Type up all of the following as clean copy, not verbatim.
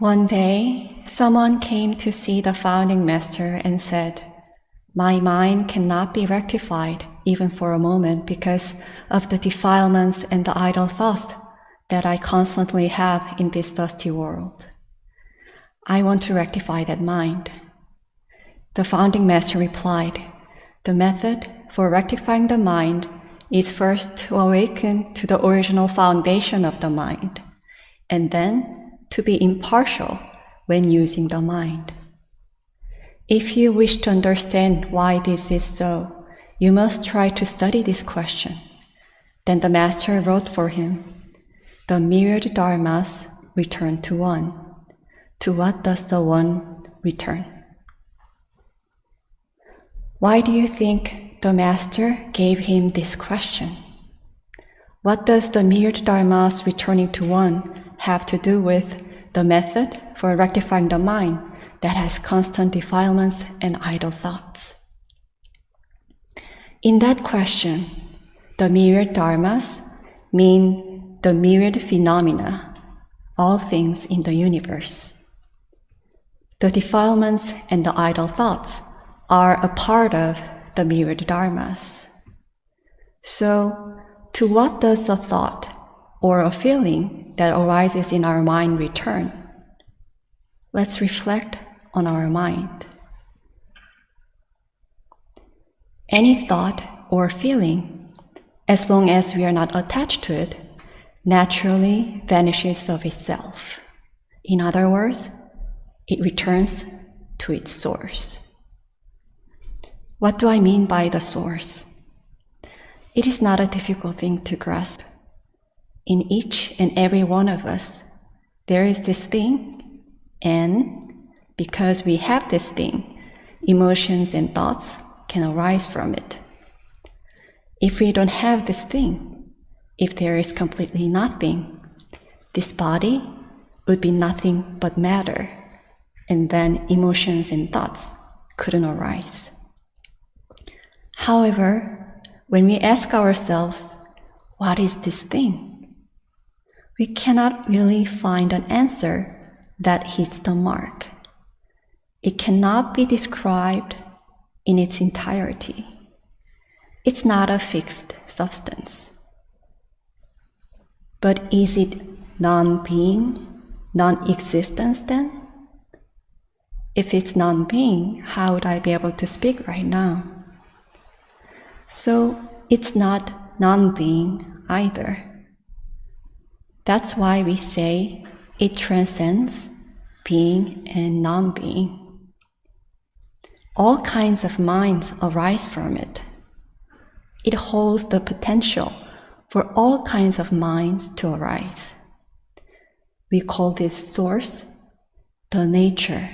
One day, someone came to see the founding master and said, "My mind cannot be rectified even for a moment because of the defilements and the idle thoughts that I constantly have in this dusty world. I want to rectify that mind." The founding master replied, "The method for rectifying the mind is first to awaken to the original foundation of the mind, and then to be impartial when using the mind. If you wish to understand why this is so, you must try to study this question." Then the master wrote for him, "The Myriad Dharmas return to one. To what does the one return?" Why do you think the master gave him this question? What does the Myriad Dharmas returning to one have to do with the method for rectifying the mind that has constant defilements and idle thoughts? In that question, the Myriad Dharmas mean the myriad phenomena, all things in the universe. The defilements and the idle thoughts are a part of the Myriad Dharmas. So, to what does a thought or a feeling that arises in our mind return? Let's reflect on our mind. Any thought or feeling, as long as we are not attached to it, naturally vanishes of itself. In other words, it returns to its source. What do I mean by the source? It is not a difficult thing to grasp. In each and every one of us, there is this thing, and because we have this thing, emotions and thoughts can arise from it. If we don't have this thing, if there is completely nothing, this body would be nothing but matter, and then emotions and thoughts couldn't arise. However, when we ask ourselves, what is this thing? We cannot really find an answer that hits the mark. It cannot be described in its entirety. It's not a fixed substance. But is it non-being, non-existence then? If it's non-being, how would I be able to speak right now? So it's not non-being either. That's why we say it transcends being and non-being. All kinds of minds arise from it. It holds the potential for all kinds of minds to arise. We call this source the nature,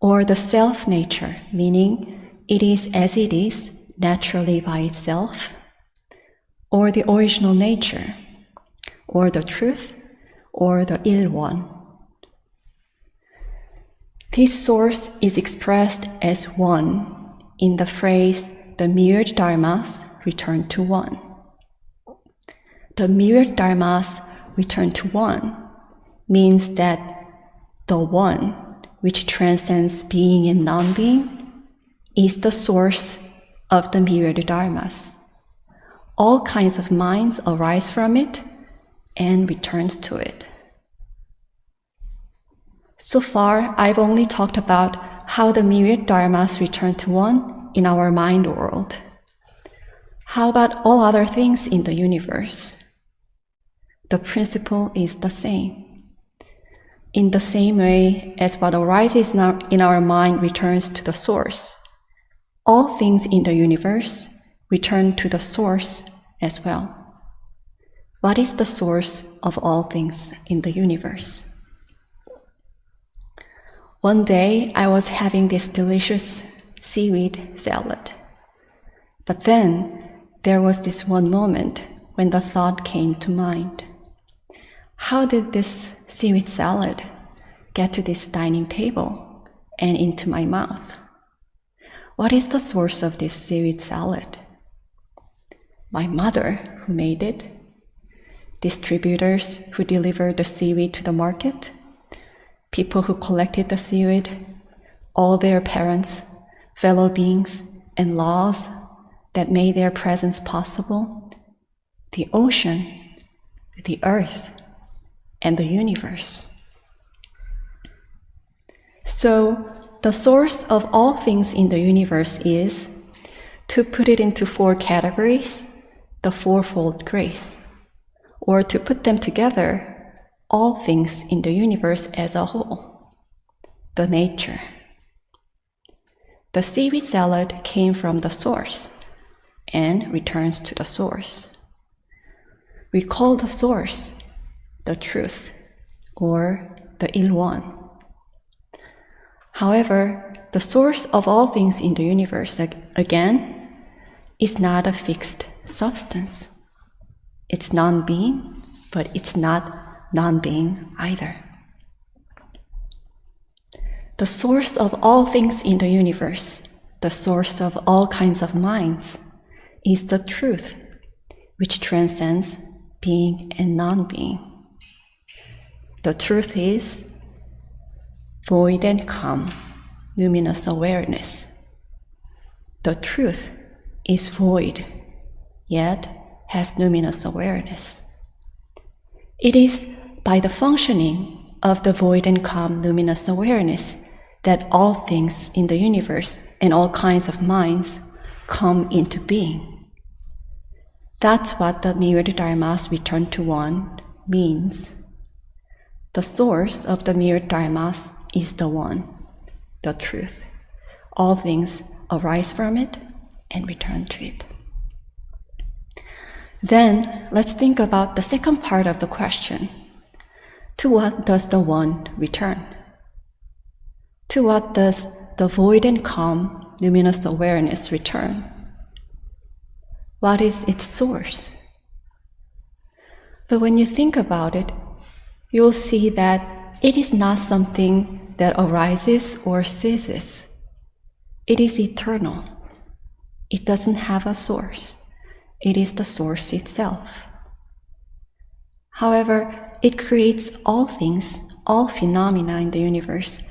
or the self-nature, meaning it is as it is naturally by itself, or the original nature, or the truth, or the ill one. This source is expressed as one in the phrase, "The Myriad Dharmas return to one." The Myriad Dharmas return to one means that the one, which transcends being and non-being, is the source of the Myriad Dharmas. All kinds of minds arise from it and returns to it. So far, I've only talked about how the Myriad Dharmas return to one in our mind world. How about all other things in the universe? The principle is the same. In the same way as what arises in our mind returns to the source, all things in the universe return to the source as well. What is the source of all things in the universe? One day, I was having this delicious seaweed salad. But then, there was this one moment when the thought came to mind. How did this seaweed salad get to this dining table and into my mouth? What is the source of this seaweed salad? My mother, who made it, distributors who deliver the seaweed to the market, people who collected the seaweed, all their parents, fellow beings, and laws that made their presence possible, the ocean, the earth, and the universe. So, the source of all things in the universe is, to put it into 4 categories, the fourfold grace, or to put them together, all things in the universe as a whole, the nature. The seaweed salad came from the source and returns to the source. We call the source the truth, or the Il One. However, the source of all things in the universe, again, is not a fixed substance. It's non-being, but it's not non-being either. The source of all things in the universe, the source of all kinds of minds, is the truth, which transcends being and non-being. The truth is void and calm, numinous awareness. The truth is void, yet has numinous awareness. It is by the functioning of the void and calm luminous awareness that all things in the universe and all kinds of minds come into being. That's what the Myriad Dharmas return to one means. The source of the Myriad Dharmas is the one, the truth. All things arise from it and return to it. Then, let's think about the second part of the question. To what does the one return? To what does the void and calm, luminous awareness return? What is its source? But when you think about it, you'll see that it is not something that arises or ceases. It is eternal. It doesn't have a source. It is the source itself. However, it creates all things, all phenomena in the universe.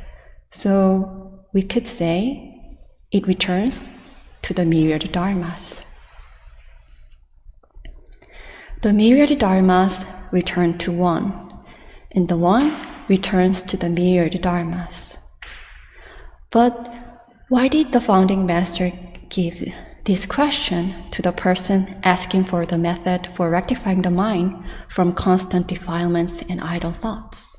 So we could say it returns to the Myriad Dharmas. The Myriad Dharmas return to one, and the one returns to the Myriad Dharmas. But why did the founding master give this question to the person asking for the method for rectifying the mind from constant defilements and idle thoughts?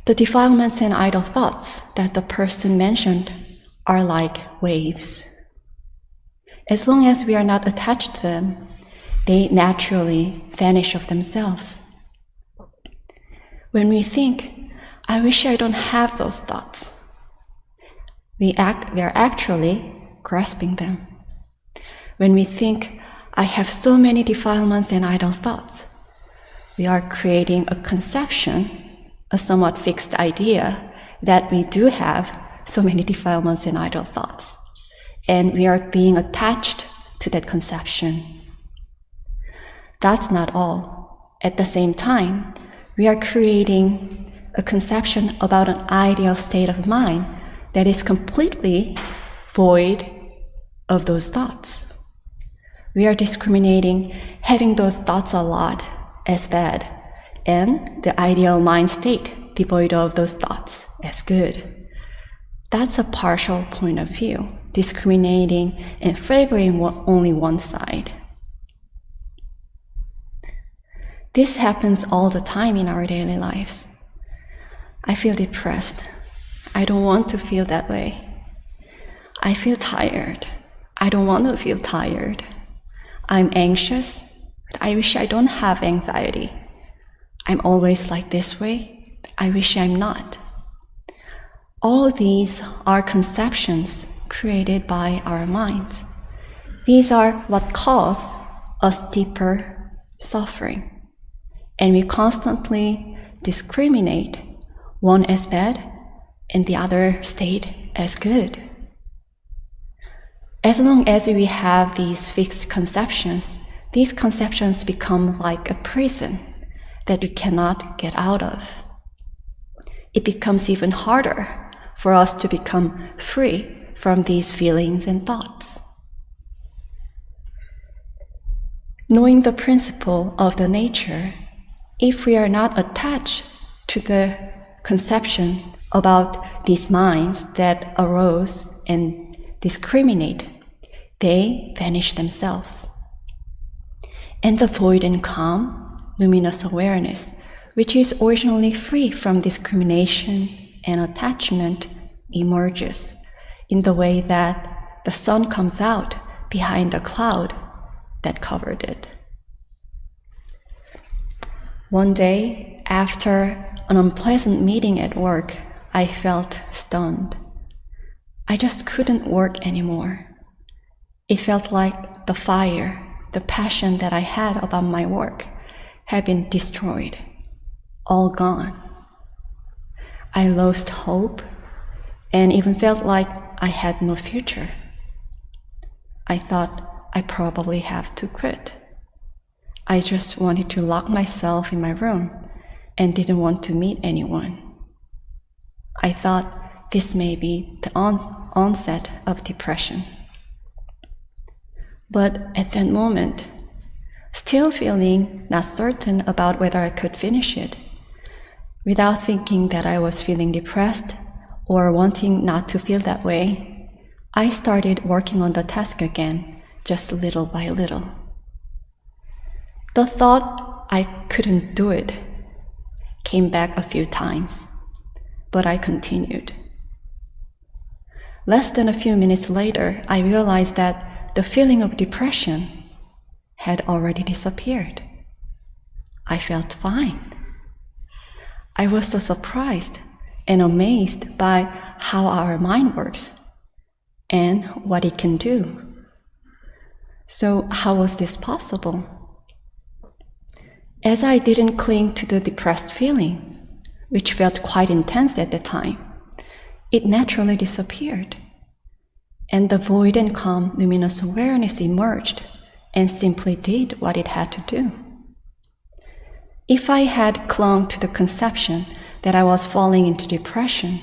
The defilements and idle thoughts that the person mentioned are like waves. As long as we are not attached to them, they naturally vanish of themselves. When we think, I wish I don't have those thoughts, we are actually grasping them. When we think, I have so many defilements and idle thoughts, we are creating a conception, a somewhat fixed idea that we do have so many defilements and idle thoughts, and we are being attached to that conception. That's not all. At the same time, we are creating a conception about an ideal state of mind that is completely void of those thoughts. We are discriminating having those thoughts a lot as bad, and the ideal mind state devoid of those thoughts as good. That's a partial point of view, discriminating and favoring only one side. This happens all the time in our daily lives. I feel depressed. I don't want to feel that way. I feel tired. I don't want to feel tired. I'm anxious, but I wish I don't have anxiety. I'm always like this way. I wish I'm not. All these are conceptions created by our minds. These are what cause us deeper suffering. And we constantly discriminate one as bad and the other state as good. As long as we have these fixed conceptions, these conceptions become like a prison that we cannot get out of. it becomes even harder for us to become free from these feelings and thoughts. Knowing the principle of the nature, if we are not attached to the conception about these minds that arose and discriminate, they vanish themselves. And the void and calm, luminous awareness, which is originally free from discrimination and attachment, emerges in the way that the sun comes out behind the cloud that covered it. One day, after an unpleasant meeting at work, I felt stunned. I just couldn't work anymore. It felt like the fire, the passion that I had about my work had been destroyed, all gone. I lost hope and even felt like I had no future. I thought I probably have to quit. I just wanted to lock myself in my room and didn't want to meet anyone. I thought this may be the onset of depression. But at that moment, still feeling not certain about whether I could finish it, without thinking that I was feeling depressed or wanting not to feel that way, I started working on the task again, just little by little. The thought I couldn't do it came back a few times, but I continued. Less than a few minutes later, I realized that the feeling of depression had already disappeared. I felt fine. I was so surprised and amazed by how our mind works and what it can do. So how was this possible? As I didn't cling to the depressed feeling, which felt quite intense at the time, it naturally disappeared, and the void and calm luminous awareness emerged and simply did what it had to do. If I had clung to the conception that I was falling into depression,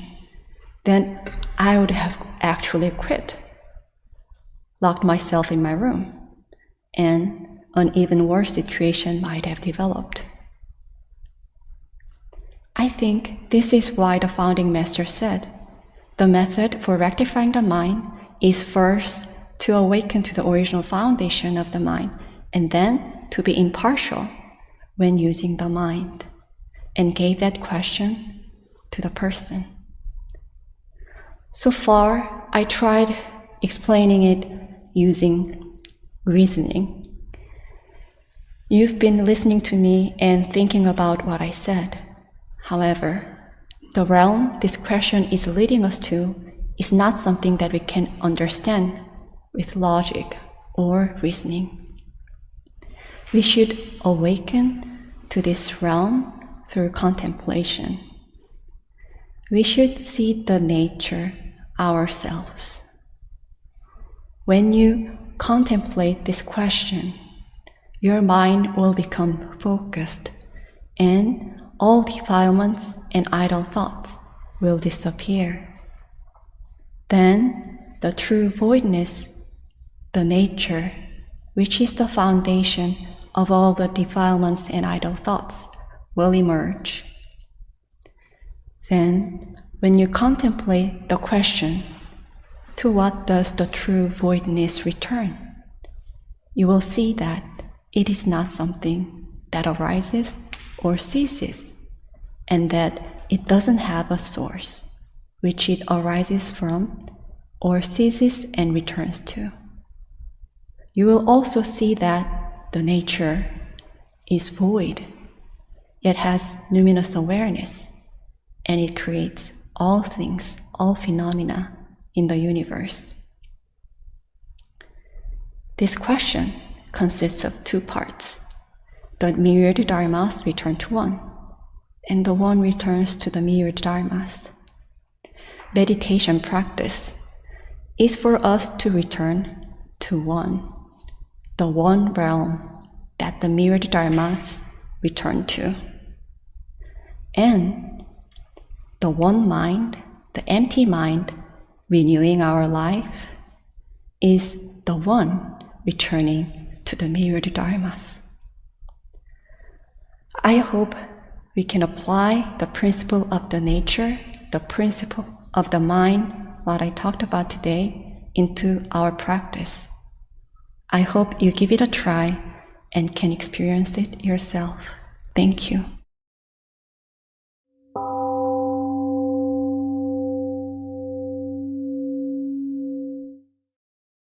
then I would have actually quit, locked myself in my room, and an even worse situation might have developed. I think this is why the founding master said, the method for rectifying the mind is first to awaken to the original foundation of the mind, and then to be impartial when using the mind, and gave that question to the person. So far, I tried explaining it using reasoning. You've been listening to me and thinking about what I said. However, the realm this question is leading us to is not something that we can understand with logic or reasoning. We should awaken to this realm through contemplation. We should see the nature ourselves. When you contemplate this question, your mind will become focused, and all defilements and idle thoughts will disappear. Then the true voidness, the nature, which is the foundation of all the defilements and idle thoughts, will emerge. Then, when you contemplate the question, to what does the true voidness return? You will see that it is not something that arises or ceases, and that it doesn't have a source, which it arises from or ceases and returns to. You will also see that the nature is void, yet has numinous awareness, and it creates all things, all phenomena in the universe. This question consists of two parts. The Myriad Dharmas return to one, and the one returns to the Myriad Dharmas. Meditation practice is for us to return to one, the one realm that the Myriad Dharmas return to. And the one mind, the empty mind, renewing our life, is the one returning to the Myriad Dharmas. I hope we can apply the principle of the nature, the principle of the mind, what I talked about today, into our practice. I hope you give it a try and can experience it yourself. Thank you.